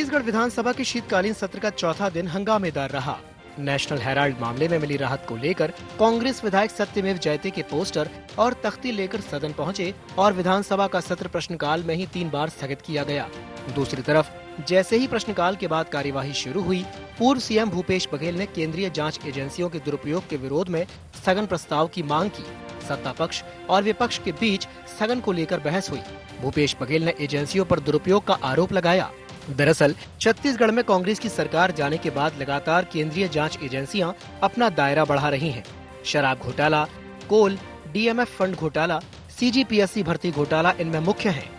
छत्तीसगढ़ विधानसभा के शीतकालीन सत्र का चौथा दिन हंगामेदार रहा। नेशनल हेराल्ड मामले में मिली राहत को लेकर कांग्रेस विधायक सत्यमेव जयते के पोस्टर और तख्ती लेकर सदन पहुंचे और विधानसभा का सत्र प्रश्नकाल में ही 3 बार स्थगित किया गया। दूसरी तरफ जैसे ही प्रश्नकाल के बाद कार्यवाही शुरू हुई, पूर्व सीएम भूपेश बघेल ने केंद्रीय जांच एजेंसियों के दुरुपयोग के विरोध में स्थगन प्रस्ताव की मांग की। सत्ता पक्ष और विपक्ष के बीच स्थगन को लेकर बहस हुई। भूपेश बघेल ने एजेंसियों पर दुरुपयोग का आरोप लगाया। दरअसल छत्तीसगढ़ में कांग्रेस की सरकार जाने के बाद लगातार केंद्रीय जांच एजेंसियां अपना दायरा बढ़ा रही हैं। शराब घोटाला, कोल, डीएमएफ फंड घोटाला, सीजीपीएससी भर्ती घोटाला इनमें मुख्य हैं,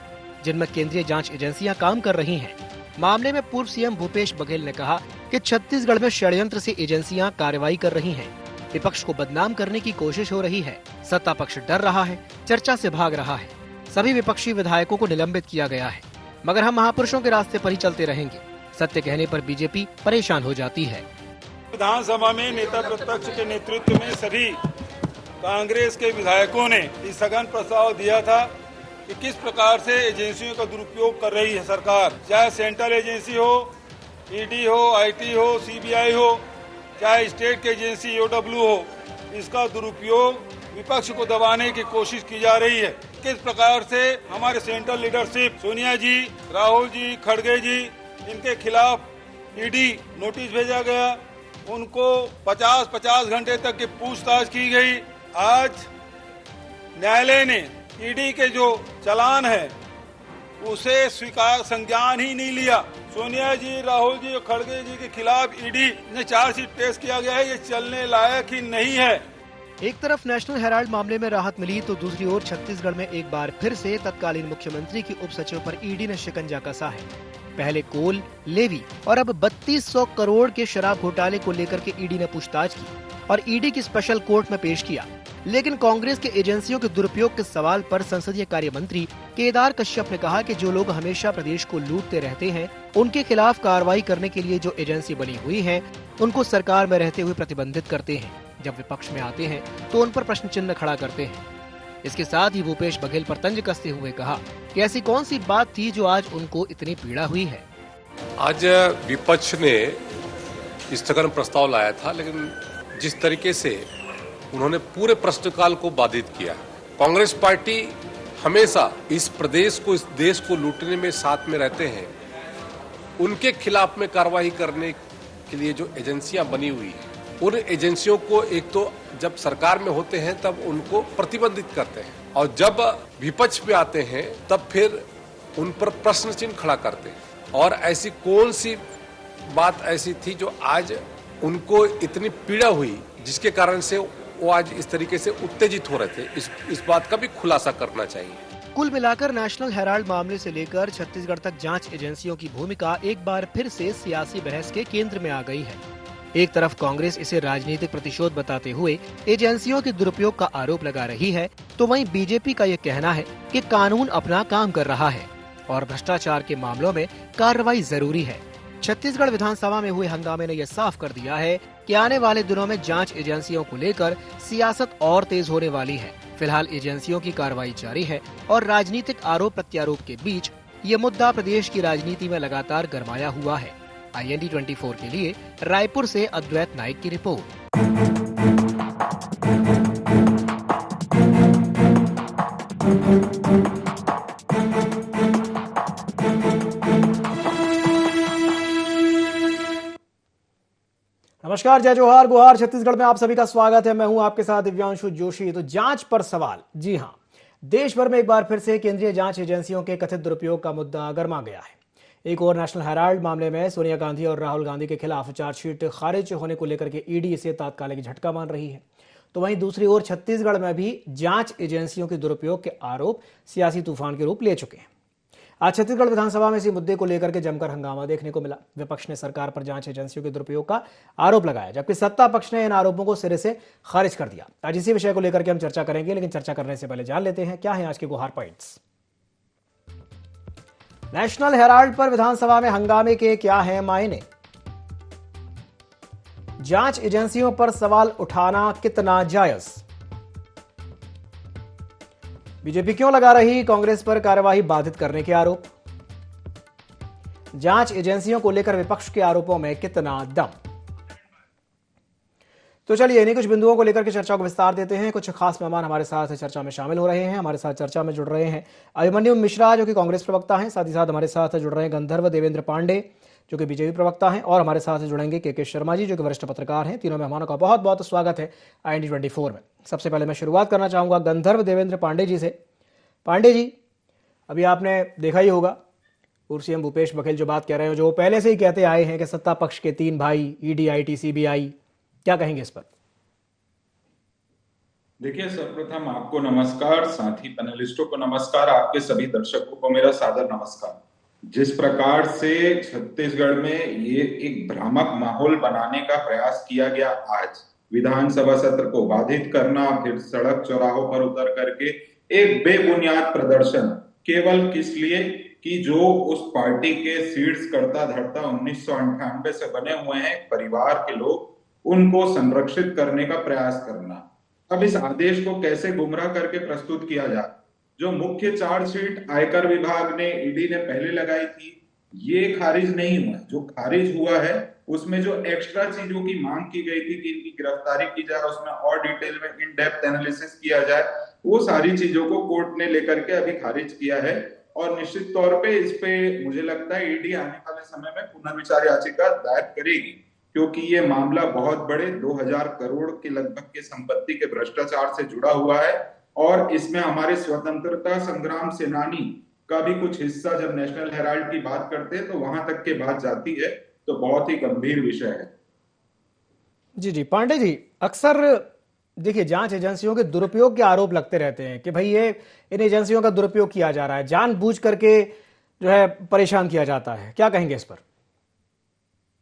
जिनमें केंद्रीय जांच एजेंसियां काम कर रही हैं। मामले में पूर्व सीएम भूपेश बघेल ने कहा कि छत्तीसगढ़ में षड्यंत्र से एजेंसियां कार्रवाई कर रही हैं। विपक्ष को बदनाम करने की कोशिश हो रही है। सत्ता पक्ष डर रहा है, चर्चा से भाग रहा है। सभी विपक्षी विधायकों को निलंबित किया गया है, मगर हम महापुरुषों के रास्ते पर ही चलते रहेंगे। सत्य कहने पर बीजेपी परेशान हो जाती है। विधानसभा में नेता प्रतिपक्ष के नेतृत्व में सभी कांग्रेस के विधायकों ने इस स्थगन प्रस्ताव दिया था कि किस प्रकार से एजेंसियों का दुरुपयोग कर रही है सरकार, चाहे सेंट्रल एजेंसी हो, ईडी हो, आईटी हो, सीबीआई हो, चाहे स्टेट की एजेंसी ओडब्ल्यू हो, इसका दुरुपयोग विपक्ष को दबाने की कोशिश की जा रही है। किस प्रकार से हमारे सेंट्रल लीडरशिप सोनिया जी, राहुल जी, खड़गे जी, इनके खिलाफ ईडी नोटिस भेजा गया, उनको 50-50 घंटे तक की पूछताछ की गई। आज न्यायालय ने ईडी के जो चालान है उसे स्वीकार संज्ञान ही नहीं लिया। सोनिया जी, राहुल जी और खड़गे जी के खिलाफ ईडी ने चार्जशीट पेश किया गया है, ये चलने लायक ही नहीं है। एक तरफ नेशनल हेराल्ड मामले में राहत मिली तो दूसरी ओर छत्तीसगढ़ में एक बार फिर से तत्कालीन मुख्यमंत्री की उप सचिव पर ईडी ने शिकंजा कसा है। पहले कोल, लेवी और अब 3200 करोड़ के शराब घोटाले को लेकर के ईडी ने पूछताछ की और ईडी की स्पेशल कोर्ट में पेश किया। लेकिन कांग्रेस के एजेंसियों के दुरुपयोग के सवाल पर संसदीय कार्य मंत्री केदार कश्यप ने कहा कि जो लोग हमेशा प्रदेश को लूटते रहते हैं, उनके खिलाफ कार्रवाई करने के लिए जो एजेंसी बनी हुई है, उनको सरकार में रहते हुए प्रतिबंधित करते हैं। जब विपक्ष में आते हैं तो उन पर प्रश्न चिन्ह खड़ा करते हैं। इसके साथ ही भूपेश बघेल पर तंज कसते हुए कहा कि ऐसी कौन सी बात थी जो आज उनको इतनी पीड़ा हुई है। आज विपक्ष ने स्थगन प्रस्ताव लाया था, लेकिन जिस तरीके से उन्होंने पूरे प्रश्नकाल को बाधित किया। कांग्रेस पार्टी हमेशा इस प्रदेश को, इस देश को लूटने में साथ में रहते हैं। उनके खिलाफ में कार्रवाई करने के लिए जो एजेंसियां बनी हुई है, उन एजेंसियों को एक तो जब सरकार में होते हैं तब उनको प्रतिबंधित करते हैं, और जब विपक्ष पे आते हैं तब फिर उन पर प्रश्न चिन्ह खड़ा करते हैं। और ऐसी कौन सी बात ऐसी थी जो आज उनको इतनी पीड़ा हुई, जिसके कारण से वो आज इस तरीके से उत्तेजित हो रहे थे, इस बात का भी खुलासा करना चाहिए। कुल मिलाकर नेशनल हेराल्ड मामले से लेकर छत्तीसगढ़ तक जांच एजेंसियों की भूमिका एक बार फिर से सियासी बहस के केंद्र में आ गई है। एक तरफ कांग्रेस इसे राजनीतिक प्रतिशोध बताते हुए एजेंसियों के दुरुपयोग का आरोप लगा रही है, तो वहीं बीजेपी का यह कहना है कि कानून अपना काम कर रहा है और भ्रष्टाचार के मामलों में कार्रवाई जरूरी है। छत्तीसगढ़ विधानसभा में हुए हंगामे ने यह साफ कर दिया है कि आने वाले दिनों में जांच एजेंसियों को लेकर सियासत और तेज होने वाली है। फिलहाल एजेंसियों की कार्रवाई जारी है और राजनीतिक आरोप प्रत्यारोप के बीच ये मुद्दा प्रदेश की राजनीति में लगातार गरमाया हुआ है। IND 24 के लिए रायपुर से अद्वैत नाइक की रिपोर्ट। नमस्कार, जय जोहार, गुहार। छत्तीसगढ़ में आप सभी का स्वागत है। मैं हूं आपके साथ दिव्यांशु जोशी। तो जांच पर सवाल, जी हां, देश भर में एक बार फिर से केंद्रीय जांच एजेंसियों के कथित दुरुपयोग का मुद्दा गर्मा गया है। एक और नेशनल हेराल्ड मामले में सोनिया गांधी और राहुल गांधी के खिलाफ चार्जशीट खारिज होने को लेकर के ईडी इसे तात्कालिक झटका मान रही है, तो वहीं दूसरी ओर छत्तीसगढ़ में भी जांच एजेंसियों के दुरुपयोग के आरोप सियासी तूफान के रूप ले चुके हैं। आज छत्तीसगढ़ विधानसभा में इसी मुद्दे को लेकर के जमकर हंगामा देखने को मिला। विपक्ष ने सरकार पर जांच एजेंसियों के दुरुपयोग का आरोप लगाया, जबकि सत्ता पक्ष ने इन आरोपों को सिरे से खारिज कर दिया। आज इसी विषय को लेकर के हम चर्चा करेंगे, लेकिन चर्चा करने से पहले जान लेते हैं क्या है आज के गुहार पॉइंट्स। नेशनल हेराल्ड पर विधानसभा में हंगामे के क्या हैं मायने? जांच एजेंसियों पर सवाल उठाना कितना जायज? बीजेपी क्यों लगा रही कांग्रेस पर कार्यवाही बाधित करने के आरोप? जांच एजेंसियों को लेकर विपक्ष के आरोपों में कितना दम। तो चलिए इन्हीं कुछ बिंदुओं को लेकर के चर्चा को विस्तार देते हैं। कुछ खास मेहमान हमारे साथ चर्चा में शामिल हो रहे हैं। हमारे साथ चर्चा में जुड़ रहे हैं अभिमन्यु मिश्रा जो कि कांग्रेस प्रवक्ता हैं, साथ ही साथ हमारे साथ जुड़ रहे हैं गंधर्व देवेंद्र पांडे जो कि बीजेपी प्रवक्ता हैं, और हमारे साथ जुड़ेंगे के शर्मा जी जो कि वरिष्ठ पत्रकार हैं। तीनों मेहमानों का बहुत बहुत स्वागत है IND24 में। सबसे पहले मैं शुरुआत करना चाहूंगा गंधर्व देवेंद्र पांडे जी से। पांडे जी, अभी आपने देखा ही होगा पूर्व सीएम भूपेश बघेल जो बात कह रहे हैं, जो पहले से ही कहते आए हैं कि सत्ता पक्ष के 3 भाई ED, IT, CBI, क्या कहेंगे इस पर? देखिए, सर्वप्रथम आपको नमस्कार, साथी पैनलिस्टों को नमस्कार, आपके सभी दर्शकों को मेरा सादर नमस्कार। जिस प्रकार से छत्तीसगढ़ में ये एक भ्रामक माहौल बनाने का प्रयास किया गया, आज विधानसभा सत्र को बाधित करना, फिर सड़क चौराहों पर उतर करके एक बेबुनियाद प्रदर्शन, केवल किस लिए कि जो उस पार्टी के सीड्स करता धरता 1998 से बने हुए हैं परिवार के लोग, उनको संरक्षित करने का प्रयास करना। अब इस आदेश को कैसे गुमराह करके प्रस्तुत किया जाए? जो मुख्य चार्जशीट आयकर विभाग ने, ED ने पहले लगाई थी, ये खारिज नहीं हुआ। जो खारिज हुआ है उसमें जो एक्स्ट्रा चीजों की मांग की गई थी कि इनकी गिरफ्तारी की जाए, उसमें और डिटेल में इन डेप्थ एनालिसिस किया जाए, वो सारी चीजों को कोर्ट ने लेकर के अभी खारिज किया है। और निश्चित तौर पे इस पे मुझे लगता है ED आने वाले समय में पुनर्विचार याचिका दायर करेगी, क्योंकि ये मामला बहुत बड़े 2000 करोड़ के लगभग के संपत्ति के भ्रष्टाचार से जुड़ा हुआ है, और इसमें हमारे स्वतंत्रता संग्राम सेनानी का भी कुछ हिस्सा जब नेशनल हेराल्ड की बात करते हैं तो वहां तक के बात जाती है, तो बहुत ही गंभीर विषय है। जी पांडे जी, अक्सर देखिए जांच एजेंसियों के दुरुपयोग के आरोप लगते रहते हैं कि भाई ये इन एजेंसियों का दुरुपयोग किया जा रहा है, जानबूझ करके जो है परेशान किया जाता है, क्या कहेंगे इस पर?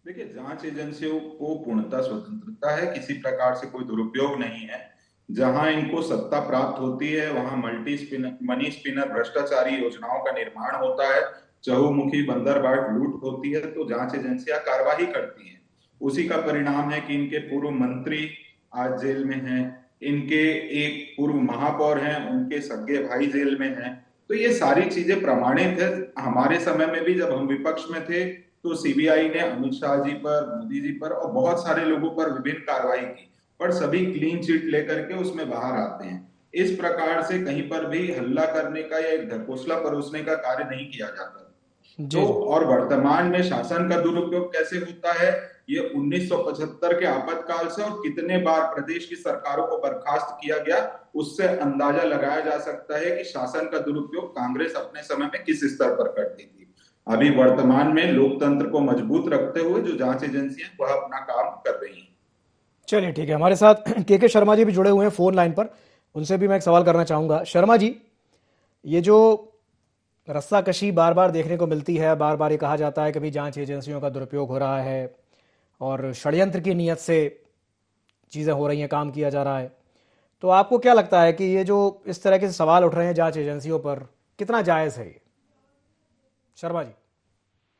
देखिए, जांच एजेंसियों को पूर्णतः स्वतंत्रता है, किसी प्रकार से कोई दुरुपयोग नहीं है। जहां इनको सत्ता प्राप्त होती है वहां मनी स्पिनर भ्रष्टाचारी योजनाओं का निर्माण होता है, चहुमुखी बंदरबाट लूट होती है, तो जांच एजेंसियां कार्रवाई करती हैं। उसी का परिणाम है कि इनके पूर्व मंत्री आज जेल में हैं, इनके एक पूर्व महापौर हैं, उनके सगे भाई जेल में हैं। तो ये सारी चीजें प्रमाणित है। हमारे समय में भी जब हम विपक्ष में थे तो CBI ने अमित शाह जी पर, मोदी जी पर और बहुत सारे लोगों पर विभिन्न कार्रवाई की, पर सभी क्लीन चिट लेकर के उसमें बाहर आते हैं। इस प्रकार से कहीं पर भी हल्ला करने का या एक ढकोसला परोसने का कार्य नहीं किया जाता। तो और वर्तमान में शासन का दुरुपयोग कैसे होता है, ये 1975 के आपातकाल से और कितने बार प्रदेश की सरकारों को बर्खास्त किया गया, उससे अंदाजा लगाया जा सकता है कि शासन का दुरुपयोग कांग्रेस अपने समय में किस स्तर पर करती थी। अभी वर्तमान में लोकतंत्र को मजबूत रखते हुए जो जांच एजेंसियां वह अपना काम कर रही हैं। चलिए ठीक है, हमारे साथ के शर्मा जी भी जुड़े हुए हैं फोन लाइन पर, उनसे भी मैं एक सवाल करना चाहूंगा। शर्मा जी, ये जो रस्साकशी बार बार देखने को मिलती है, बार बार ये कहा जाता है कि भाई जांच एजेंसियों का दुरुपयोग हो रहा है और षड्यंत्र की नीयत से चीज़ें हो रही हैं, काम किया जा रहा है, तो आपको क्या लगता है कि ये जो इस तरह के सवाल उठ रहे हैं जांच एजेंसियों पर, कितना जायज़ है ये? शर्मा जी।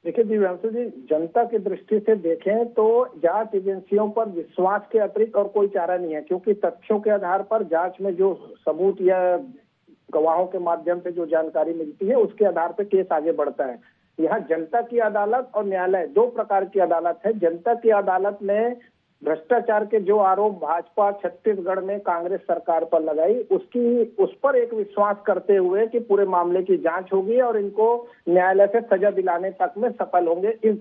देखिए दिव्यांशु जी, जनता की दृष्टि से देखें तो जांच एजेंसियों पर विश्वास के अतिरिक्त और कोई चारा नहीं है, क्योंकि तथ्यों के आधार पर जांच में जो सबूत या गवाहों के माध्यम से जो जानकारी मिलती है उसके आधार पर केस आगे बढ़ता है। यहाँ जनता की अदालत और न्यायालय दो प्रकार की अदालत है। जनता की अदालत में भ्रष्टाचार के जो आरोप भाजपा छत्तीसगढ़ में कांग्रेस सरकार पर लगाई, उस पर एक विश्वास करते हुए कि पूरे मामले की जांच होगी और इनको न्यायालय से सजा दिलाने तक में सफल होंगे, इस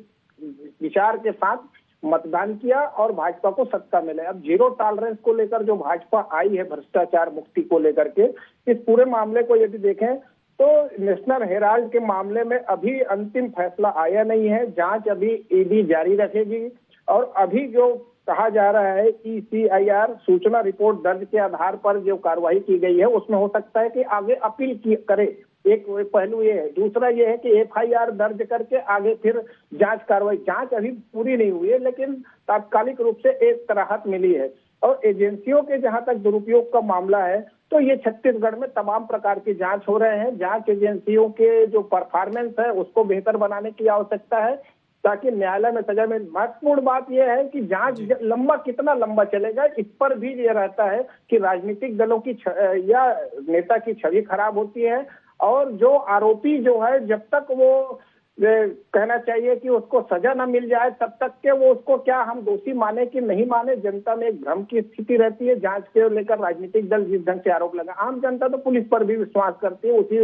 विचार के साथ मतदान किया और भाजपा को सत्ता मिले। अब जीरो टॉलरेंस को लेकर जो भाजपा आई है भ्रष्टाचार मुक्ति को लेकर के, इस पूरे मामले को यदि देखें तो नेशनल हेराल्ड के मामले में अभी अंतिम फैसला आया नहीं है। जांच अभी ED जारी रखेगी और अभी जो कहा जा रहा है ECIR सूचना रिपोर्ट दर्ज के आधार पर जो कार्रवाई की गई है उसमें हो सकता है कि आगे अपील करे। एक पहलू ये है। दूसरा ये है कि FIR दर्ज करके आगे फिर जांच अभी पूरी नहीं हुई है, लेकिन तात्कालिक रूप से एक राहत मिली है। और एजेंसियों के जहां तक दुरुपयोग का मामला है तो ये छत्तीसगढ़ में तमाम प्रकार की जांच हो रहे हैं। जांच एजेंसियों के जो परफॉर्मेंस है उसको बेहतर बनाने की आवश्यकता है ताकि न्यायालय में सजा मिले। महत्वपूर्ण बात यह है कि जांच कितना लंबा चलेगा, इस पर भी ये रहता है कि राजनीतिक दलों की या नेता की छवि खराब होती है और जो आरोपी जो है जब तक वो कहना चाहिए कि उसको सजा न मिल जाए तब तक के वो उसको क्या हम दोषी माने कि नहीं माने, जनता में एक भ्रम की स्थिति रहती है। जांच के लेकर राजनीतिक दल जिस ढंग से आरोप लगा, आम जनता तो पुलिस पर भी विश्वास करती है, उसी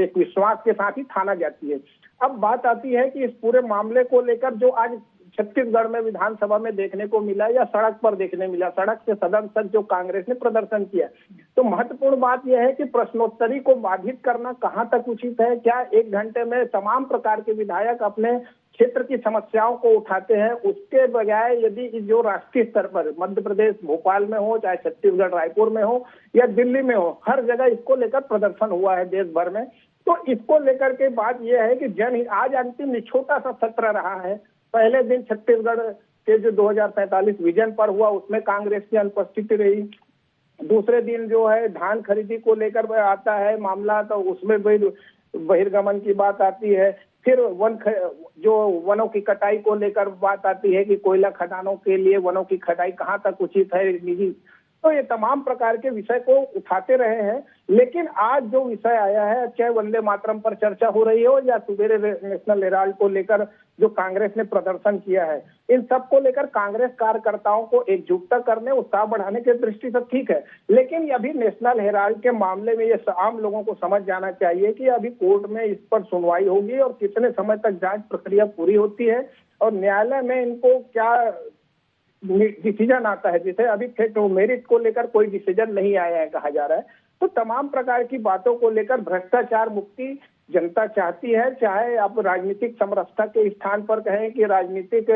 एक विश्वास के साथ ही थाना जाती है। अब बात आती है कि इस पूरे मामले को लेकर जो आज छत्तीसगढ़ में विधानसभा में देखने को मिला या सड़क पर देखने मिला, सड़क से सदन तक जो कांग्रेस ने प्रदर्शन किया, तो महत्वपूर्ण बात यह है कि प्रश्नोत्तरी को बाधित करना कहां तक उचित है। क्या 1 घंटे में तमाम प्रकार के विधायक अपने क्षेत्र की समस्याओं को उठाते हैं, उसके बजाय यदि जो राष्ट्रीय स्तर पर मध्य प्रदेश भोपाल में हो, चाहे छत्तीसगढ़ रायपुर में हो या दिल्ली में हो, हर जगह इसको लेकर प्रदर्शन हुआ है देश भर में। तो इसको लेकर के बात यह है कि आज अंतिम छोटा सा सत्र रहा है। पहले दिन छत्तीसगढ़ के जो 2045 विजन पर हुआ उसमें कांग्रेस की अनुपस्थिति रही। दूसरे दिन जो है धान खरीदी को लेकर आता है मामला, तो उसमें बहिर्गमन की बात आती है। फिर जो वनों की कटाई को लेकर बात आती है कि कोयला खदानों के लिए वनों की कटाई कहां तक उचित है, निजी। तो ये तमाम प्रकार के विषय को उठाते रहे हैं। लेकिन आज जो विषय आया है, चाहे वंदे मातरम पर चर्चा हो रही हो या सुबेरे नेशनल हेराल्ड को लेकर जो कांग्रेस ने प्रदर्शन किया है, इन सब को लेकर कांग्रेस कार्यकर्ताओं को एकजुटता करने, उत्साह बढ़ाने की दृष्टि से ठीक है। लेकिन अभी नेशनल हेराल्ड के मामले में ये आम लोगों को समझ जाना चाहिए कि अभी कोर्ट में इस पर सुनवाई होगी और कितने समय तक जांच प्रक्रिया पूरी होती है और न्यायालय में इनको क्या डिसीजन आता है, जिसे अभी मेरिट को लेकर कोई डिसीजन नहीं आया है कहा जा रहा है। तो तमाम प्रकार की बातों को लेकर भ्रष्टाचार मुक्ति जनता चाहती है, चाहे आप राजनीतिक समरसता के स्थान पर कहें कि राजनीतिक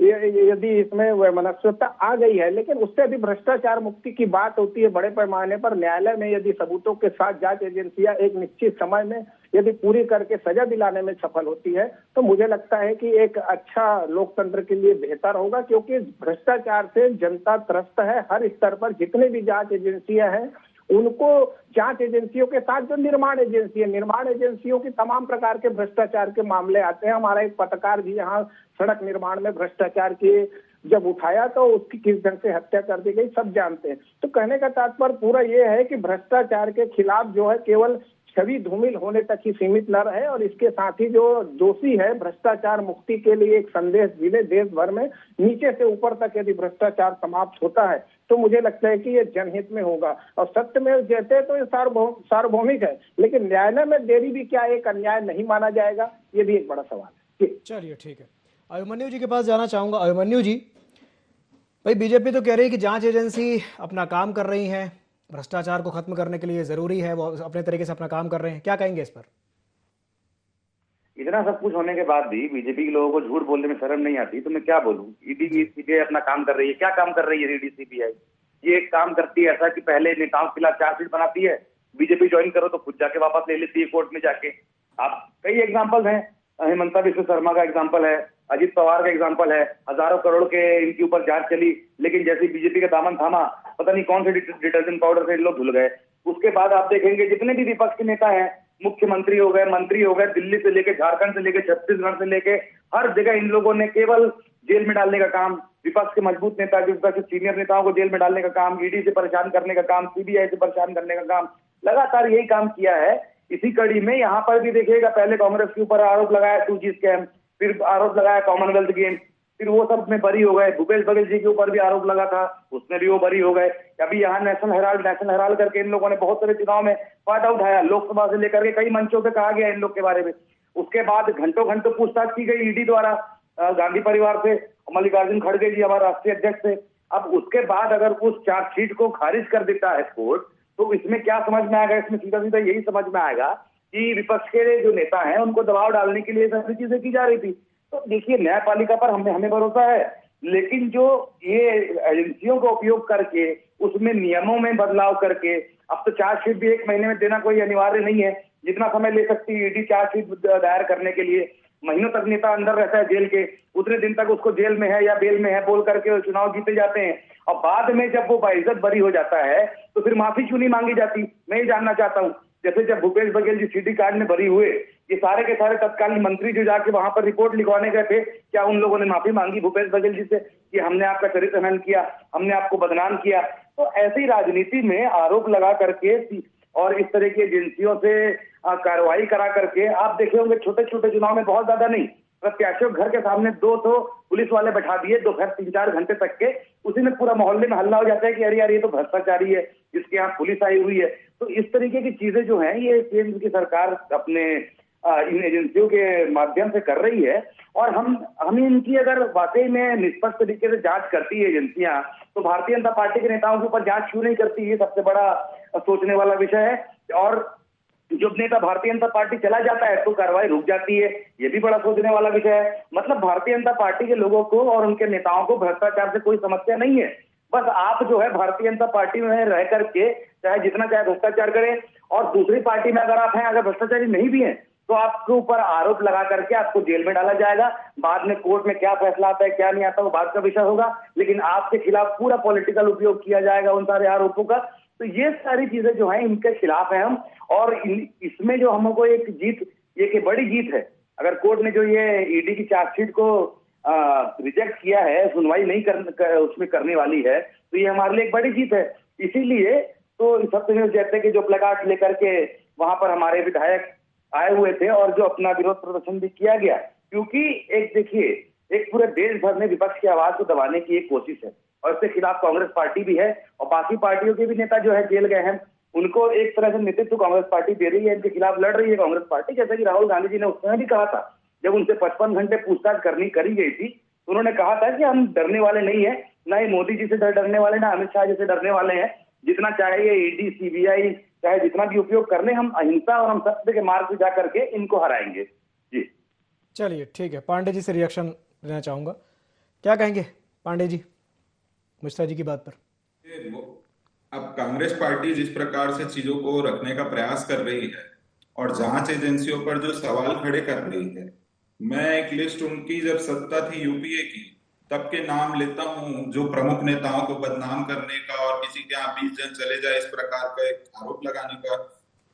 यदि इसमें वैमनस्यता आ गई है, लेकिन उससे भी भ्रष्टाचार मुक्ति की बात होती है बड़े पैमाने पर। न्यायालय में यदि सबूतों के साथ जांच एजेंसियां एक निश्चित समय में यदि पूरी करके सजा दिलाने में सफल होती है, तो मुझे लगता है कि एक अच्छा लोकतंत्र के लिए बेहतर होगा, क्योंकि भ्रष्टाचार से जनता त्रस्त है। हर स्तर पर जितने भी जांच एजेंसियां हैं, उनको जांच एजेंसियों के साथ जो निर्माण एजेंसियों की तमाम प्रकार के भ्रष्टाचार के मामले आते हैं। हमारा एक पत्रकार भी यहाँ सड़क निर्माण में भ्रष्टाचार के जब उठाया तो उसकी किस ढंग से हत्या कर दी गई, सब जानते हैं। तो कहने का तात्पर्य पूरा ये है कि भ्रष्टाचार के खिलाफ जो है केवल छवि धूमिल होने तक ही सीमित न रहे और इसके साथ ही जो दोषी है भ्रष्टाचार मुक्ति के लिए एक संदेश मिले देश भर में। नीचे से ऊपर तक यदि भ्रष्टाचार समाप्त होता है तो मुझे लगता है कि ये जनहित में होगा। और सत्य में जैसे तो ये सार्वभौमिक है, लेकिन न्यायालय में देरी भी क्या एक अन्याय नहीं माना जाएगा, ये भी एक बड़ा सवाल है। चलिए ठीक है, अभिमन्यु जी के पास जाना चाहूंगा। अभिमन्यु जी, भाई बीजेपी तो कह रही है कि जांच एजेंसी अपना काम कर रही है, भ्रष्टाचार को खत्म करने के लिए जरूरी है, वो अपने तरीके से अपना काम कर रहे हैं, क्या कहेंगे इस पर? इतना सब कुछ होने के बाद भी बीजेपी के लोगों को झूठ बोलने में शर्म नहीं आती, तो मैं क्या बोलूं। ईडी सीबीआई अपना काम कर रही है, क्या काम कर रही है ईडी सीबीआई? ये एक काम करती है ऐसा कि पहले नेताओं के खिलाफ चार्जशीट बनाती है, बीजेपी ज्वाइन करो तो खुद जाके वापस ले लेती है कोर्ट में जाके। आप कई एग्जाम्पल हैं, हिमंता बिस्व शर्मा का एग्जाम्पल है, अजीत पवार का एग्जाम्पल है, हजारों करोड़ के इनके ऊपर जांच चली, लेकिन जैसे बीजेपी का दामन थामा, पता नहीं कौन से डिटर्जेंट पाउडर से लोग धुल गए। उसके बाद आप देखेंगे जितने भी विपक्ष के नेता हैं, मुख्यमंत्री हो गए, मंत्री हो गए, दिल्ली से लेके झारखंड से लेके छत्तीसगढ़ से लेके हर जगह इन लोगों ने केवल जेल में डालने का काम, विपक्ष के मजबूत नेता, विपक्ष के सीनियर नेताओं को जेल में डालने का काम, ईडी से परेशान करने का काम, सीबीआई से परेशान करने का काम, लगातार यही काम किया है। इसी कड़ी में यहाँ पर भी देखिएगा, पहले कांग्रेस के ऊपर आरोप लगाया 2G स्कैम, फिर आरोप लगाया कॉमनवेल्थ गेम्स, फिर वो सब में बरी हो गए। भूपेश बघेल जी के ऊपर भी आरोप लगा था, उसमें भी वो बरी हो गए। अभी यहाँ नेशनल हेराल्ड करके इन लोगों ने बहुत सारे चुनाव में फायदा उठाया, लोकसभा से लेकर के कई मंचों पे कहा गया इन लोग के बारे में। उसके बाद घंटों घंटों पूछताछ की गई ईडी द्वारा गांधी परिवार से, मल्लिकार्जुन खड़गे जी हमारे राष्ट्रीय अध्यक्ष से। अब उसके बाद अगर उस चार्जशीट को खारिज कर देता है कोर्ट, तो इसमें क्या समझ में आएगा? इसमें सीधा सीधा यही समझ में आएगा कि विपक्ष के जो नेता हैं उनको दबाव डालने के लिए सारी चीजें की जा रही थी। तो देखिए, न्यायपालिका पर हमें भरोसा है, लेकिन जो ये एजेंसियों का उपयोग करके उसमें नियमों में बदलाव करके, अब तो चार्जशीट भी 1 महीने में देना कोई अनिवार्य नहीं है, जितना समय ले सकती है ईडी चार्जशीट दायर करने के लिए। महीनों तक नेता अंदर रहता है जेल के, उतने दिन तक उसको जेल में है या बेल में है बोल करके चुनाव जीते जाते हैं, और बाद में जब वो बाइज्जत बरी हो जाता है तो फिर माफी क्यों नहीं मांगी जाती? मैं ये जानना चाहता हूँ। जैसे जब भूपेश बघेल जी सीडी कार्ड में बरी हुए, ये सारे के सारे तत्कालीन मंत्री जो जाके वहां पर रिपोर्ट लिखवाने गए थे, क्या उन लोगों ने माफी मांगी भूपेश बघेल जी से कि हमने आपका चरित्र हनन किया, हमने आपको बदनाम किया? तो ऐसी राजनीति में आरोप लगा करके और इस तरह की एजेंसियों से कार्रवाई करा करके, आप देखे होंगे छोटे छोटे चुनाव में बहुत ज्यादा नहीं, प्रत्याशियों घर के सामने 2 तो पुलिस वाले बैठा दिए दोपहर 3-4 घंटे तक के, उसी में पूरा मोहल्ले में हल्ला हो जाता है कि अरे यार ये तो भ्रष्टाचारी है, इसके यहाँ पुलिस आई हुई है। तो इस तरीके की चीजें जो हैं ये केंद्र की सरकार अपने इन एजेंसियों के माध्यम से कर रही है, और हम इनकी अगर वाकई में निष्पक्ष तरीके से जांच करती है एजेंसियां, तो भारतीय जनता पार्टी के नेताओं के ऊपर जांच क्यों नहीं करती, ये सबसे बड़ा सोचने वाला विषय है। और जब नेता भारतीय जनता पार्टी चला जाता है तो कार्रवाई रुक जाती है, ये भी बड़ा सोचने वाला विषय है। मतलब भारतीय जनता पार्टी के लोगों को और उनके नेताओं को भ्रष्टाचार से कोई समस्या नहीं है, बस आप जो है भारतीय जनता पार्टी में रह करके चाहे जितना चाहे भ्रष्टाचार करें, और दूसरी पार्टी में अगर आप हैं, अगर भ्रष्टाचारी नहीं भी हैं, तो आपके ऊपर आरोप लगा करके आपको जेल में डाला जाएगा। बाद में कोर्ट में क्या फैसला आता है क्या नहीं आता वो बाद का विषय होगा, लेकिन आपके खिलाफ पूरा पॉलिटिकल उपयोग किया जाएगा उन सारे आरोपों का। तो ये सारी चीजें जो हैं इनके खिलाफ है हम, और इसमें जो हमको एक जीत, ये बड़ी जीत है। अगर कोर्ट ने जो ये ईडी की चार्जशीट को रिजेक्ट किया है, सुनवाई नहीं उसमें करने वाली है, तो ये हमारे लिए एक बड़ी जीत है। इसीलिए तो सत्यमेव जयते के जो प्लकार्ड लेकर के वहां पर हमारे विधायक आए हुए थे और जो अपना विरोध प्रदर्शन भी किया गया, क्योंकि एक देखिए, एक पूरे देश भर में विपक्ष की आवाज को दबाने की एक कोशिश है, और इसके खिलाफ कांग्रेस पार्टी भी है, और बाकी पार्टियों के भी नेता जो है जेल गए हैं, उनको एक तरह से नेतृत्व कांग्रेस पार्टी दे रही है, इनके खिलाफ लड़ रही है कांग्रेस पार्टी। जैसा कि राहुल गांधी जी ने उस समय भी कहा था, जब उनसे 55 घंटे पूछताछ करी गई थी, तो उन्होंने कहा था कि हम डरने वाले नहीं है, ना ही मोदी जी से डरने वाले, ना अमित शाह जी से डरने वाले हैं। जितना चाहे ये ईडी सीबीआई चाहे जितना भी उपयोग करने, हम अहिंसा और हम सत्य के मार्ग पे जाकर के इनको हराएंगे। जी चलिए ठीक है, पांडे जी से रिएक्शन लेना चाहूंगा, क्या कहेंगे पांडे जी मिश्रा जी की बात पर? अब कांग्रेस पार्टी जिस प्रकार से चीजों को रखने का प्रयास कर रही है और जांच एजेंसियों पर जो सवाल खड़े कर रही है, मैं एक लिस्ट उनकी जब सत्ता थी यूपीए की तब के नाम लेता हूं, जो प्रमुख नेताओं को बदनाम करने का और किसी के यहाँ 20 जन चले जाए इस प्रकार का एक आरोप लगाने का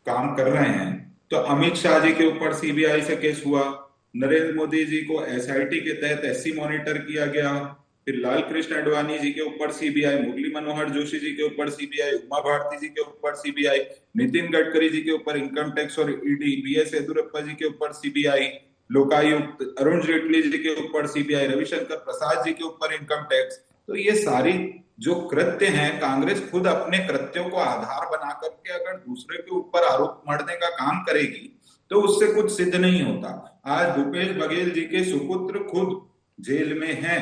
काम कर रहे हैं। तो अमित शाह जी के ऊपर सीबीआई से केस हुआ, नरेंद्र मोदी जी को एसआईटी के तहत एससी मॉनिटर किया गया, फिर लाल कृष्ण आडवाणी जी के ऊपर सीबीआई, मुरली मनोहर जोशी जी के ऊपर सीबीआई, उमा भारती जी के ऊपर सीबीआई, नितिन गडकरी जी के ऊपर इनकम टैक्स और ईडी, बीएस येदियुरप्पा जी के ऊपर सीबीआई, लोकायुक्त अरुण जेटली जी के ऊपर सीबीआई, रविशंकर प्रसाद जी के ऊपर इनकम टैक्स। तो ये सारी जो कृत्य हैं, कांग्रेस खुद अपने कृत्यों को आधार बना करके अगर दूसरे के ऊपर आरोप मढ़ने का काम करेगी तो उससे कुछ सिद्ध नहीं होता। आज भूपेश बघेल जी के सुपुत्र खुद जेल में हैं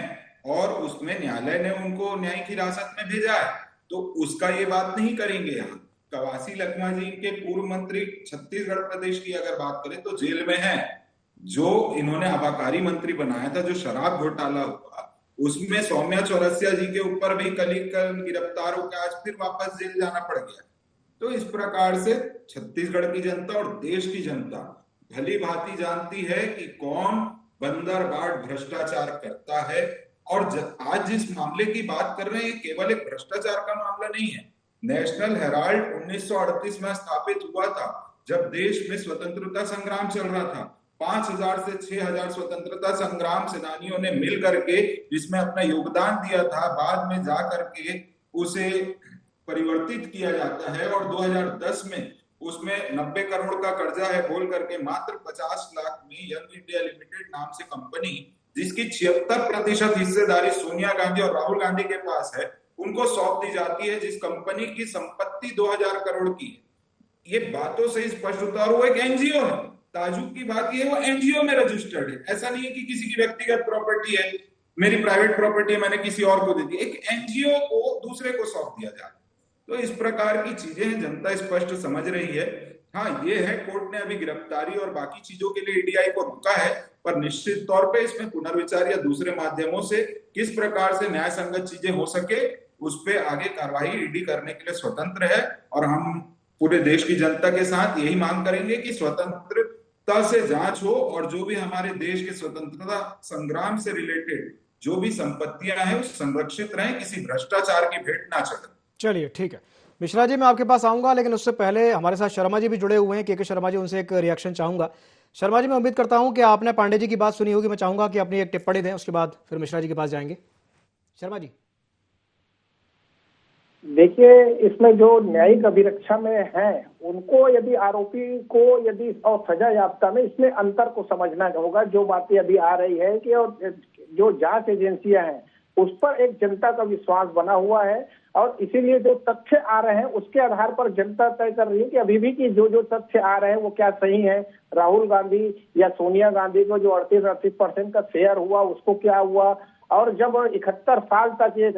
और उसमें न्यायालय ने उनको न्यायिक हिरासत में भेजा है, तो उसका ये बात नहीं करेंगे। यहाँ कवासी लखमा जी के पूर्व मंत्री छत्तीसगढ़ प्रदेश की अगर बात करें तो जेल में है। जो इन्होंने आबाकारी मंत्री बनाया था, जो शराब घोटाला हुआ, उसमें सौम्या चौरसिया जी के ऊपर भी कल गिरफ्तार होकर आज फिर वापस जेल जाना पड़ गया। तो इस प्रकार से छत्तीसगढ़ की जनता और देश की जनता भली भांति जानती है कि कौन बंदरबाड़ भ्रष्टाचार करता है। और आज जिस मामले की बात कर रहे हैं केवल एक भ्रष्टाचार का मामला नहीं है। नेशनल हेराल्ड 1938 में स्थापित हुआ था, जब देश में स्वतंत्रता संग्राम चल रहा था। 5000 से 6000 स्वतंत्रता संग्राम सेनानियों ने मिल करके इसमें अपना योगदान दिया था। बाद में जा करके उसे परिवर्तित किया जाता है और 2010 में उसमें 90 करोड़ का कर्जा है बोल करके मात्र 50 लाख में यंग इंडिया लिमिटेड नाम से कंपनी, जिसकी 76% हिस्सेदारी सोनिया गांधी और राहुल गांधी के पास है, उनको सौंप दी जाती है, जिस कंपनी की संपत्ति 2000 करोड़ की है। ये बातों से स्पष्ट होता है। वो एक एनजीओ है, ताजुब की बात ये है वो एनजीओ में रजिस्टर्ड है। ऐसा नहीं है कि किसी की व्यक्तिगत प्रॉपर्टी है, मेरी प्राइवेट प्रॉपर्टी है, मैंने किसी और को दे दी। एक एनजीओ को दूसरे को सौंप दिया जाए। तो इस प्रकार की चीजें जनता स्पष्ट समझ रही है। हाँ, ये है कोर्ट ने अभी गिरफ्तारी और बाकी चीजों के लिए ईडीआई को रोका है, पर निश्चित तौर पे इसमें पुनर्विचार या दूसरे माध्यमों से किस प्रकार से न्याय संगत चीजें हो सके उस पे आगे कार्रवाई ईडी करने के लिए स्वतंत्र है। और हम पूरे देश की जनता के साथ यही मांग करेंगे कि स्वतंत्रता से जांच हो और जो भी हमारे देश के स्वतंत्रता संग्राम से रिलेटेड जो भी संपत्तियां हैं वो संरक्षित रहें, किसी भ्रष्टाचार की भेंट ना चढ़े। चलिए ठीक है मिश्रा जी, मैं आपके पास आऊंगा, लेकिन उससे पहले हमारे साथ शर्मा जी भी जुड़े हुए हैं, के शर्मा जी, उनसे एक रिएक्शन चाहूंगा। शर्मा जी, मैं उम्मीद करता हूं कि आपने पांडे जी की बात सुनी होगी। मैं चाहूंगा कि अपनी एक टिप्पणी दें, उसके बाद फिर मिश्रा जी के पास जाएंगे। शर्मा जी। देखिए, इसमें जो न्यायिक अभिरक्षा में है उनको यदि आरोपी को यदि और सजा याफ्ता में इसमें अंतर को समझना होगा। जो बातें अभी आ रही है कि और जो जांच एजेंसियां हैं उस पर एक जनता का विश्वास बना हुआ है और इसीलिए जो तथ्य आ रहे हैं उसके आधार पर जनता तय कर रही है कि अभी भी कि जो जो तथ्य आ रहे हैं वो क्या सही है। राहुल गांधी या सोनिया गांधी को जो 38% का शेयर हुआ उसको क्या हुआ, और जब 71 साल तक ये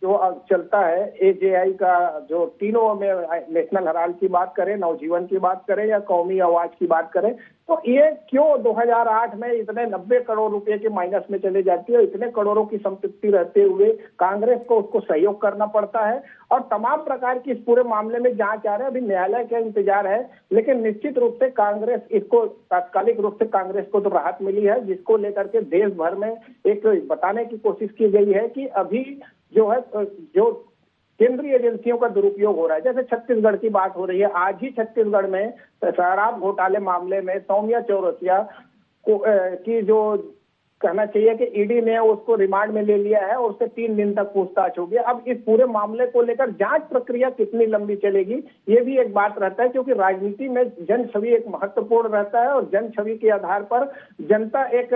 जो चलता है एजेआई का, जो तीनों में नेशनल हेराल्ड की बात करें, नवजीवन की बात करें या कौमी आवाज की बात करें, तो ये क्यों 2008 में इतने 90 करोड़ रुपए के माइनस में चले जाती है। इतने करोड़ों की संपत्ति रहते हुए कांग्रेस को उसको सहयोग करना पड़ता है और तमाम प्रकार की इस पूरे मामले में जांच आ रही है। अभी न्यायालय का इंतजार है, लेकिन निश्चित रूप से कांग्रेस इसको तात्कालिक रूप से कांग्रेस को तो राहत मिली है, जिसको लेकर के देश भर में एक बताने की कोशिश की गई है कि अभी जो है जो केंद्रीय एजेंसियों का दुरुपयोग हो रहा है। जैसे छत्तीसगढ़ की बात हो रही है, आज ही छत्तीसगढ़ में शराब घोटाले मामले में सौम्या चौरसिया को की जो कहना चाहिए कि ईडी ने उसको रिमांड में ले लिया है और उससे 3 दिन तक पूछताछ होगी। अब इस पूरे मामले को लेकर जांच प्रक्रिया कितनी लंबी चलेगी ये भी एक बात रहता है, क्योंकि राजनीति में जन छवि एक महत्वपूर्ण रहता है और जन छवि के आधार पर जनता एक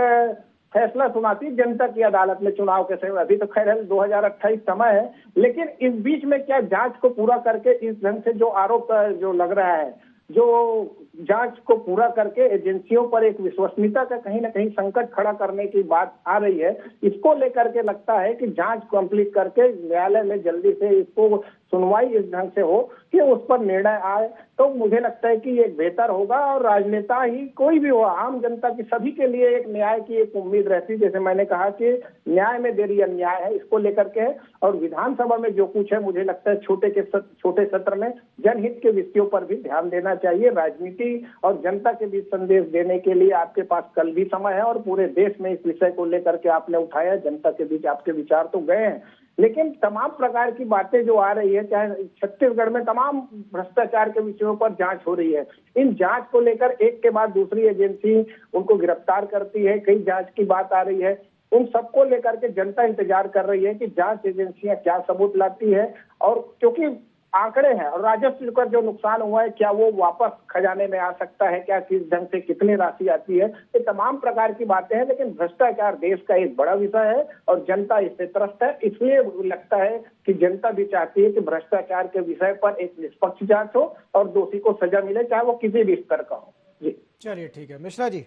फैसला सुनाती जनता की अदालत में चुनाव के समय। अभी तो खैर 2028 समय है, लेकिन इस बीच में क्या जांच को पूरा करके इस ढंग से जो आरोप जो लग रहा है, जो जांच को पूरा करके एजेंसियों पर एक विश्वसनीयता का कहीं ना कहीं संकट खड़ा करने की बात आ रही है, इसको लेकर के लगता है कि जांच कंप्लीट करके न्यायालय में जल्दी से इसको सुनवाई इस ढंग से हो कि उस पर निर्णय आए, तो मुझे लगता है कि ये बेहतर होगा। और राजनेता ही कोई भी हो, आम जनता की सभी के लिए एक न्याय की एक उम्मीद रहती है। जैसे मैंने कहा कि न्याय में देरी अन्याय है, इसको लेकर के और विधानसभा में जो कुछ है मुझे लगता है छोटे सत्र में जनहित के विषयों पर भी ध्यान देना चाहिए। राजनीति और जनता के बीच संदेश देने के लिए आपके पास कल भी समय है और पूरे देश में इस विषय को लेकर के आपने उठाया, जनता के बीच आपके विचार तो गए हैं, लेकिन तमाम प्रकार की बातें जो आ रही है, चाहे छत्तीसगढ़ में तमाम भ्रष्टाचार के विषयों पर जांच हो रही है, इन जांच को लेकर एक के बाद दूसरी एजेंसी उनको गिरफ्तार करती है, कई जांच की बात आ रही है, उन सबको लेकर के जनता इंतजार कर रही है कि जांच एजेंसियां क्या सबूत लाती है। और क्योंकि आंकड़े हैं और राजस्व का जो नुकसान हुआ है क्या वो वापस खजाने में आ सकता है, क्या किस ढंग से कितनी राशि आती है, ये तमाम प्रकार की बातें हैं। लेकिन भ्रष्टाचार देश का एक बड़ा विषय है और जनता इससे त्रस्त है, इसलिए लगता है कि जनता भी चाहती है कि भ्रष्टाचार के विषय पर एक निष्पक्ष जांच हो और दोषी को सजा मिले, चाहे वो किसी भी स्तर का हो। जी चलिए ठीक है, मिश्रा जी।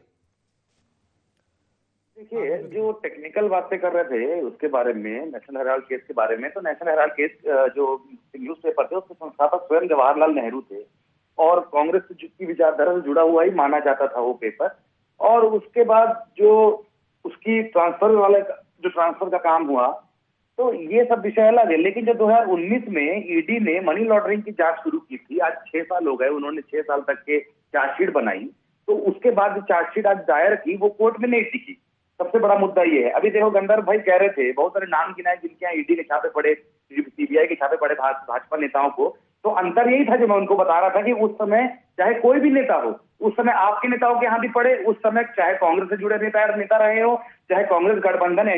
देखिए, जो टेक्निकल बातें कर रहे थे उसके बारे में, नेशनल हेराल्ड केस के बारे में, तो नेशनल हेराल्ड केस जो न्यूज पेपर थे उसके संस्थापक स्वयं जवाहरलाल नेहरू थे और कांग्रेस की विचारधारा से जुड़ा हुआ ही माना जाता था वो पेपर। और उसके बाद जो उसकी ट्रांसफर का काम हुआ, तो ये सब विषय अलग है। लेकिन जब 2019 में ईडी ने मनी लॉन्ड्रिंग की जांच शुरू की थी, आज 6 साल हो गए, उन्होंने 6 साल तक के चार्जशीट बनाई, तो उसके बाद जो चार्जशीट आज दायर की वो कोर्ट में नहीं टिकी। सबसे बड़ा मुद्दा ये है। अभी देखो, गंधर्व भाई कह रहे थे, बहुत सारे नाम गिनाए जिनके यहाँ ईडी के छापे पड़े, सीबीआई के छापे पड़े भाजपा नेताओं को, तो अंतर यही था जो मैं उनको बता रहा था कि उस समय चाहे कोई भी नेता हो, उस समय आपके नेताओं के यहाँ भी पड़े, उस समय चाहे कांग्रेस से जुड़े नेता रहे हो, चाहे कांग्रेस गठबंधन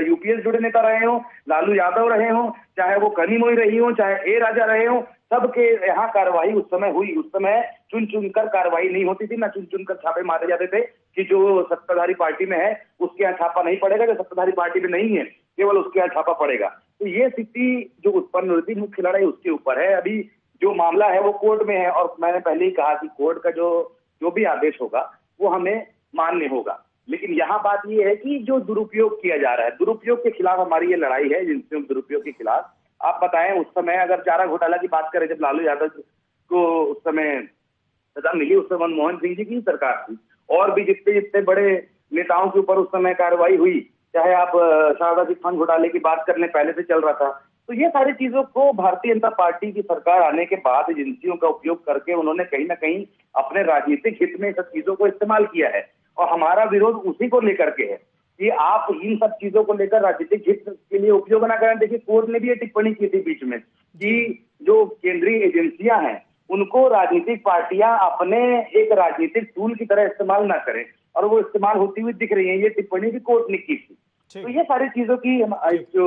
यूपीए से जुड़े नेता रहे हो, लालू यादव रहे हो, चाहे वो कनिमोई रही हो, चाहे ए राजा रहे हो, सबके यहाँ कार्रवाई उस समय हुई। उस समय चुन चुनकर कार्रवाई नहीं होती थी, ना चुन चुनकर छापे मारे जाते थे कि जो सत्ताधारी पार्टी में है उसके यहाँ छापा नहीं पड़ेगा, जो सत्ताधारी पार्टी में नहीं है केवल उसके यहाँ छापा पड़ेगा। तो ये स्थिति जो उत्पन्न हुई थी, मुख्य लड़ाई उसके ऊपर है। अभी जो मामला है वो कोर्ट में है और मैंने पहले ही कहा कि कोर्ट का जो भी आदेश होगा वो हमें मान्य होगा। लेकिन यहाँ बात ये है कि जो दुरुपयोग किया जा रहा है, दुरुपयोग के खिलाफ हमारी ये लड़ाई है, एजेंसियों के दुरुपयोग के खिलाफ। आप बताएं, उस समय अगर चारा घोटाला की बात करें, जब लालू यादव को उस समय सजा मिली, उस समय मनमोहन सिंह जी की सरकार थी, और भी जितने बड़े नेताओं के ऊपर उस समय कार्रवाई हुई, चाहे आप शारदा चिट फंड घोटाले की बात कर लें, पहले से चल रहा था। तो ये सारी चीजों को भारतीय जनता पार्टी की सरकार आने के बाद एजेंसियों का उपयोग करके उन्होंने कहीं ना कहीं अपने राजनीतिक हित में सब चीजों को इस्तेमाल किया है और हमारा विरोध उसी को लेकर के है कि आप इन सब चीजों को लेकर राजनीतिक हित के लिए उपयोग ना करें। देखिए, कोर्ट ने भी ये टिप्पणी की थी बीच में कि जो केंद्रीय एजेंसियां हैं उनको राजनीतिक पार्टियां अपने एक राजनीतिक टूल की तरह इस्तेमाल ना करें, और वो इस्तेमाल होती हुई दिख रही है। ये टिप्पणी भी कोर्ट ने की थी। तो ये सारी चीजों की जो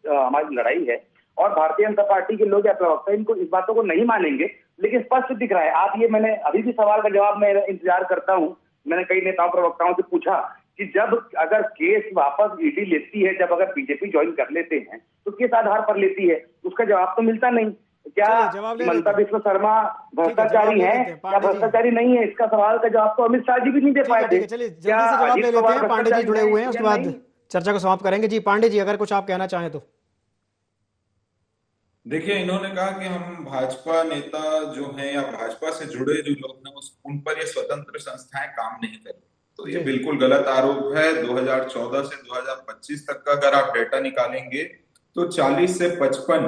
हमारी लड़ाई है और भारतीय जनता पार्टी के लोग या प्रवक्ता इनको इस बातों को नहीं मानेंगे, लेकिन स्पष्ट दिख रहा है। आप ये, मैंने अभी भी सवाल का जवाब मैं इंतजार करता हूं। मैंने कई नेताओं प्रवक्ताओं से पूछा कि जब अगर केस वापस ईडी लेती है, जब अगर बीजेपी ज्वाइन कर लेते हैं तो किस आधार पर लेती है, उसका जवाब तो मिलता नहीं। क्या ममता विश्व शर्मा भ्रष्टाचारी है या भ्रष्टाचारी नहीं है, इसका सवाल का जवाब तो अमित शाह जी भी नहीं दे पाए थे। चलिए जल्दी से जवाब ले लेते हैं, पांडे जी जुड़े हुए हैं, उसके बाद चर्चा को समाप्त करेंगे। जी पांडे जी, अगर कुछ आप कहना चाहें तो। देखिए, इन्होंने कहा कि हम भाजपा नेता जो हैं या भाजपा से जुड़े जो लोग हैं उन पर ये स्वतंत्र संस्थाएं काम नहीं कर रही, तो ये बिल्कुल गलत आरोप है। 2014 से 2025 तक का अगर आप डेटा निकालेंगे तो 40 से 55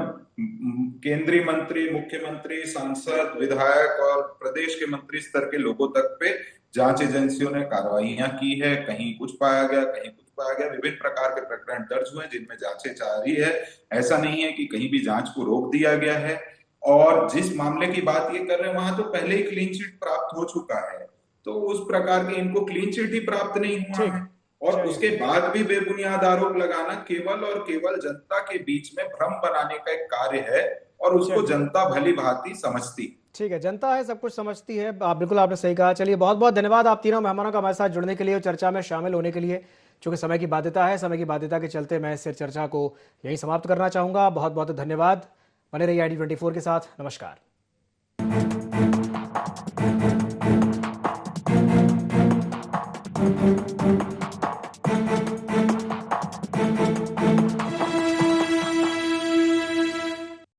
केंद्रीय मंत्री, मुख्यमंत्री, सांसद, विधायक और प्रदेश के मंत्री स्तर के लोगों तक पे जांच एजेंसियों ने कार्रवाइयां की है। कहीं कुछ पाया गया, कहीं कुछ पाया गया। विभिन्न प्रकार के प्रकरण दर्ज हुए जिनमें जांचें जारी है। ऐसा नहीं है कि कहीं भी जांच को रोक दिया गया है। और जिस मामले की बात ये कर रहे हैं वहां तो पहले ही क्लीन चिट प्राप्त हो चुका है, तो उस प्रकार के इनको क्लीन चिट ही प्राप्त नहीं हुआ है। और उसके बाद भी बेबुनियाद आरोप लगाना केवल और केवल जनता के बीच में भ्रम बनाने का एक कार्य है, और उसको जनता भली भांति समझती। ठीक है, जनता है, सब कुछ समझती है। आप बिल्कुल, आपने सही कहा। चलिए बहुत बहुत धन्यवाद आप तीनों मेहमानों का हमारे साथ जुड़ने के लिए और चर्चा में शामिल होने के लिए। चूंकि समय की बाध्यता है, समय की बाध्यता के चलते मैं इस चर्चा को यहीं समाप्त करना चाहूंगा। बहुत बहुत धन्यवाद। बने रहिए ID24 के साथ। नमस्कार।